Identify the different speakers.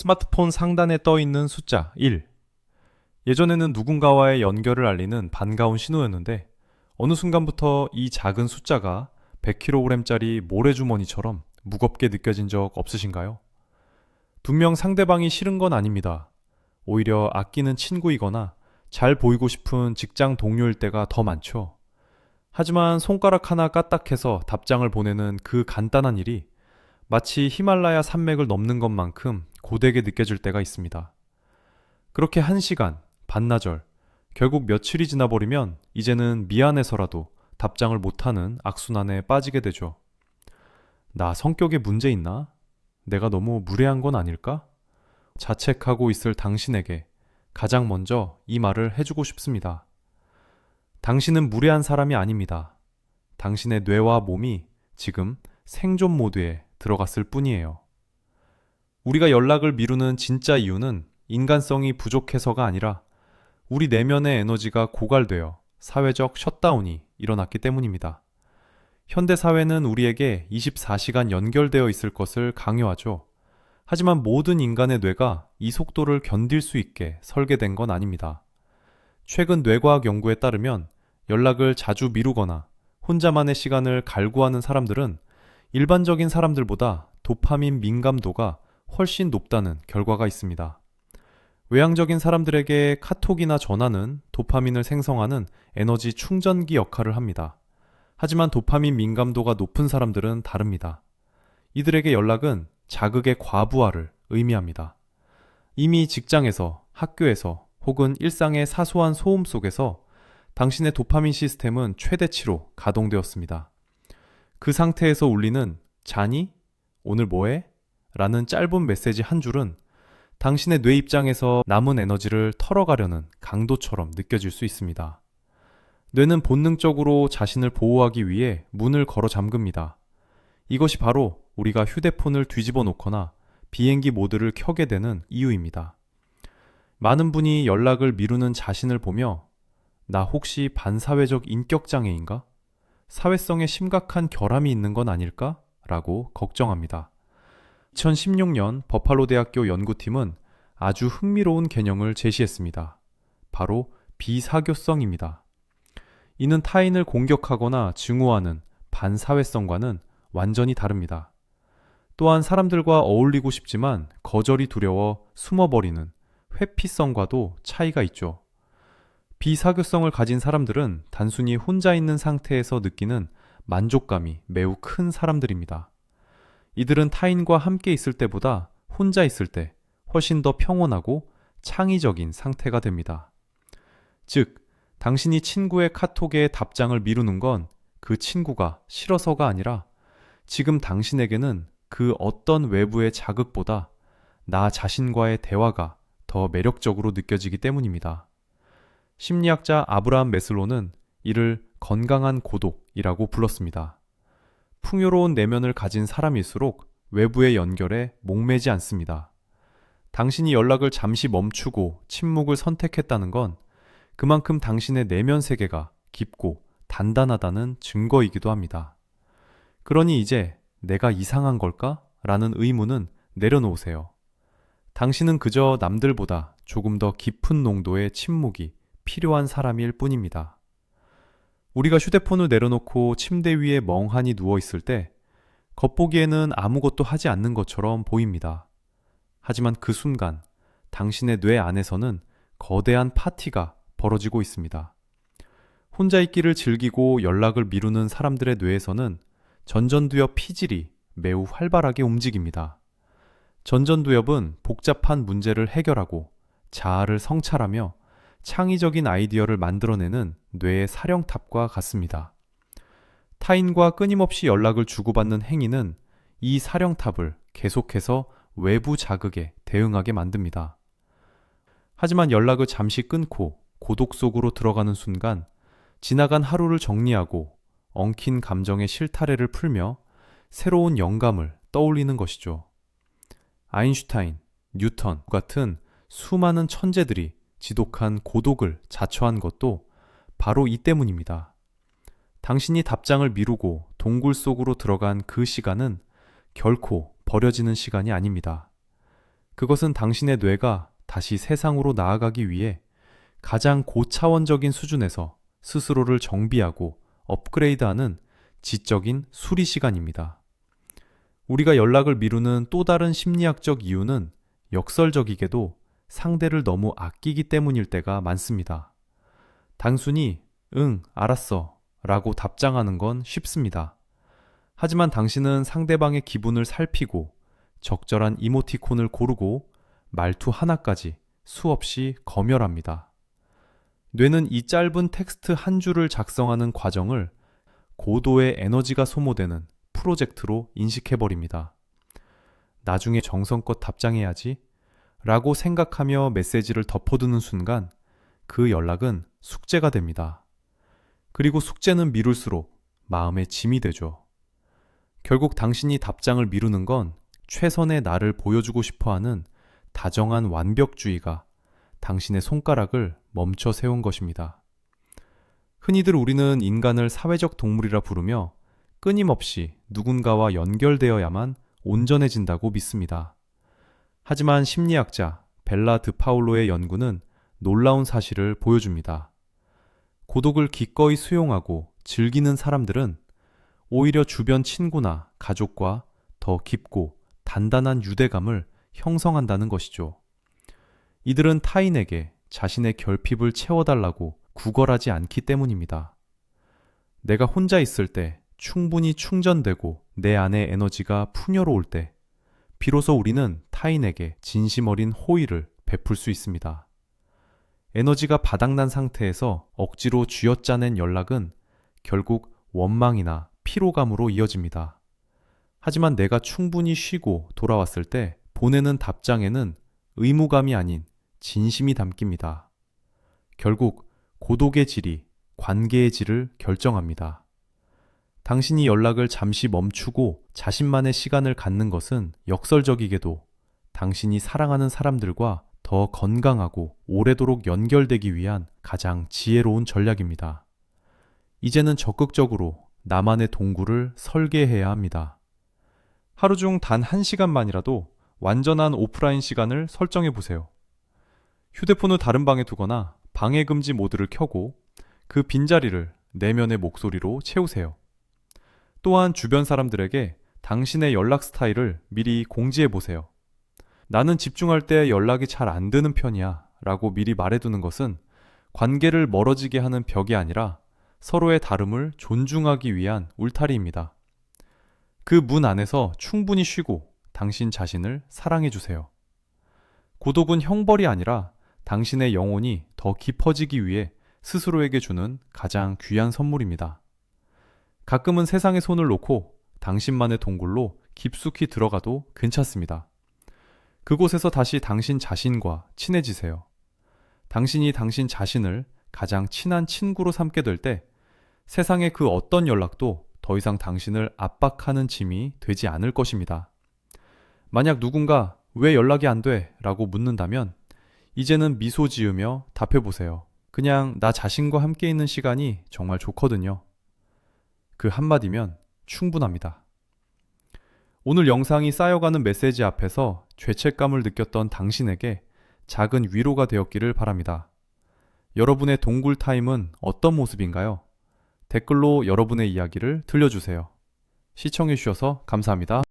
Speaker 1: 스마트폰 상단에 떠 있는 숫자 1. 예전에는 누군가와의 연결을 알리는 반가운 신호였는데 어느 순간부터 이 작은 숫자가 100kg짜리 모래주머니처럼 무겁게 느껴진 적 없으신가요? 분명 상대방이 싫은 건 아닙니다. 오히려 아끼는 친구이거나 잘 보이고 싶은 직장 동료일 때가 더 많죠. 하지만 손가락 하나 까딱해서 답장을 보내는 그 간단한 일이 마치 히말라야 산맥을 넘는 것만큼 고되게 느껴질 때가 있습니다. 그렇게 1시간, 반나절, 결국 며칠이 지나버리면 이제는 미안해서라도 답장을 못하는 악순환에 빠지게 되죠. 나 성격에 문제 있나? 내가 너무 무례한 건 아닐까? 자책하고 있을 당신에게 가장 먼저 이 말을 해주고 싶습니다. 당신은 무례한 사람이 아닙니다. 당신의 뇌와 몸이 지금 생존 모드에 들어갔을 뿐이에요. 우리가 연락을 미루는 진짜 이유는 인간성이 부족해서가 아니라 우리 내면의 에너지가 고갈되어 사회적 셧다운이 일어났기 때문입니다. 현대사회는 우리에게 24시간 연결되어 있을 것을 강요하죠. 하지만 모든 인간의 뇌가 이 속도를 견딜 수 있게 설계된 건 아닙니다. 최근 뇌과학 연구에 따르면 연락을 자주 미루거나 혼자만의 시간을 갈구하는 사람들은 일반적인 사람들보다 도파민 민감도가 훨씬 높다는 결과가 있습니다. 외향적인 사람들에게 카톡이나 전화는 도파민을 생성하는 에너지 충전기 역할을 합니다. 하지만 도파민 민감도가 높은 사람들은 다릅니다. 이들에게 연락은 자극의 과부하를 의미합니다. 이미 직장에서, 학교에서 혹은 일상의 사소한 소음 속에서 당신의 도파민 시스템은 최대치로 가동되었습니다. 그 상태에서 울리는 자니? 오늘 뭐해? 라는 짧은 메시지 한 줄은 당신의 뇌 입장에서 남은 에너지를 털어가려는 강도처럼 느껴질 수 있습니다. 뇌는 본능적으로 자신을 보호하기 위해 문을 걸어 잠깁니다. 이것이 바로 우리가 휴대폰을 뒤집어 놓거나 비행기 모드를 켜게 되는 이유입니다. 많은 분이 연락을 미루는 자신을 보며 나 혹시 반사회적 인격장애인가? 사회성에 심각한 결함이 있는 건 아닐까? 라고 걱정합니다. 2016년 버팔로 대학교 연구팀은 아주 흥미로운 개념을 제시했습니다. 바로 비사교성입니다. 이는 타인을 공격하거나 증오하는 반사회성과는 완전히 다릅니다. 또한 사람들과 어울리고 싶지만 거절이 두려워 숨어버리는 회피성과도 차이가 있죠. 비사교성을 가진 사람들은 단순히 혼자 있는 상태에서 느끼는 만족감이 매우 큰 사람들입니다. 이들은 타인과 함께 있을 때보다 혼자 있을 때 훨씬 더 평온하고 창의적인 상태가 됩니다. 즉, 당신이 친구의 카톡에 답장을 미루는 건 그 친구가 싫어서가 아니라 지금 당신에게는 그 어떤 외부의 자극보다 나 자신과의 대화가 더 매력적으로 느껴지기 때문입니다. 심리학자 아브라함 매슬로는 이를 건강한 고독이라고 불렀습니다. 풍요로운 내면을 가진 사람일수록 외부의 연결에 목매지 않습니다. 당신이 연락을 잠시 멈추고 침묵을 선택했다는 건 그만큼 당신의 내면 세계가 깊고 단단하다는 증거이기도 합니다. 그러니 이제 내가 이상한 걸까? 라는 의문은 내려놓으세요. 당신은 그저 남들보다 조금 더 깊은 농도의 침묵이 필요한 사람일 뿐입니다. 우리가 휴대폰을 내려놓고 침대 위에 멍하니 누워있을 때 겉보기에는 아무것도 하지 않는 것처럼 보입니다. 하지만 그 순간 당신의 뇌 안에서는 거대한 파티가 벌어지고 있습니다. 혼자 있기를 즐기고 연락을 미루는 사람들의 뇌에서는 전전두엽 피질이 매우 활발하게 움직입니다. 전전두엽은 복잡한 문제를 해결하고 자아를 성찰하며 창의적인 아이디어를 만들어내는 뇌의 사령탑과 같습니다. 타인과 끊임없이 연락을 주고받는 행위는 이 사령탑을 계속해서 외부 자극에 대응하게 만듭니다. 하지만 연락을 잠시 끊고 고독 속으로 들어가는 순간 지나간 하루를 정리하고 엉킨 감정의 실타래를 풀며 새로운 영감을 떠올리는 것이죠. 아인슈타인, 뉴턴 같은 수많은 천재들이 지독한 고독을 자처한 것도 바로 이 때문입니다. 당신이 답장을 미루고 동굴 속으로 들어간 그 시간은 결코 버려지는 시간이 아닙니다. 그것은 당신의 뇌가 다시 세상으로 나아가기 위해 가장 고차원적인 수준에서 스스로를 정비하고 업그레이드하는 지적인 수리 시간입니다. 우리가 연락을 미루는 또 다른 심리학적 이유는 역설적이게도 상대를 너무 아끼기 때문일 때가 많습니다. 단순히 응, 알았어 라고 답장하는 건 쉽습니다. 하지만 당신은 상대방의 기분을 살피고 적절한 이모티콘을 고르고 말투 하나까지 수없이 검열합니다. 뇌는 이 짧은 텍스트 한 줄을 작성하는 과정을 고도의 에너지가 소모되는 프로젝트로 인식해버립니다. 나중에 정성껏 답장해야지 라고 생각하며 메시지를 덮어두는 순간 그 연락은 숙제가 됩니다. 그리고 숙제는 미룰수록 마음의 짐이 되죠. 결국 당신이 답장을 미루는 건 최선의 나를 보여주고 싶어하는 다정한 완벽주의가 당신의 손가락을 멈춰 세운 것입니다. 흔히들 우리는 인간을 사회적 동물이라 부르며 끊임없이 누군가와 연결되어야만 온전해진다고 믿습니다. 하지만 심리학자 벨라 드파울로의 연구는 놀라운 사실을 보여줍니다. 고독을 기꺼이 수용하고 즐기는 사람들은 오히려 주변 친구나 가족과 더 깊고 단단한 유대감을 형성한다는 것이죠. 이들은 타인에게 자신의 결핍을 채워달라고 구걸하지 않기 때문입니다. 내가 혼자 있을 때 충분히 충전되고 내 안의 에너지가 풍요로울 때 비로소 우리는 타인에게 진심 어린 호의를 베풀 수 있습니다. 에너지가 바닥난 상태에서 억지로 쥐어짜낸 연락은 결국 원망이나 피로감으로 이어집니다. 하지만 내가 충분히 쉬고 돌아왔을 때 보내는 답장에는 의무감이 아닌 진심이 담깁니다. 결국 고독의 질이 관계의 질을 결정합니다. 당신이 연락을 잠시 멈추고 자신만의 시간을 갖는 것은 역설적이게도 당신이 사랑하는 사람들과 더 건강하고 오래도록 연결되기 위한 가장 지혜로운 전략입니다. 이제는 적극적으로 나만의 동굴을 설계해야 합니다. 하루 중 단 1시간만이라도 완전한 오프라인 시간을 설정해 보세요. 휴대폰을 다른 방에 두거나 방해금지 모드를 켜고 그 빈자리를 내면의 목소리로 채우세요. 또한 주변 사람들에게 당신의 연락 스타일을 미리 공지해 보세요. 나는 집중할 때 연락이 잘 안 되는 편이야 라고 미리 말해두는 것은 관계를 멀어지게 하는 벽이 아니라 서로의 다름을 존중하기 위한 울타리입니다. 그 문 안에서 충분히 쉬고 당신 자신을 사랑해 주세요. 고독은 형벌이 아니라 당신의 영혼이 더 깊어지기 위해 스스로에게 주는 가장 귀한 선물입니다. 가끔은 세상의 손을 놓고 당신만의 동굴로 깊숙이 들어가도 괜찮습니다. 그곳에서 다시 당신 자신과 친해지세요. 당신이 당신 자신을 가장 친한 친구로 삼게 될 때 세상의 그 어떤 연락도 더 이상 당신을 압박하는 짐이 되지 않을 것입니다. 만약 누군가 왜 연락이 안 돼? 라고 묻는다면 이제는 미소 지으며 답해보세요. 그냥 나 자신과 함께 있는 시간이 정말 좋거든요. 그 한마디면 충분합니다. 오늘 영상이 쌓여가는 메시지 앞에서 죄책감을 느꼈던 당신에게 작은 위로가 되었기를 바랍니다. 여러분의 동굴 타임은 어떤 모습인가요? 댓글로 여러분의 이야기를 들려주세요. 시청해주셔서 감사합니다.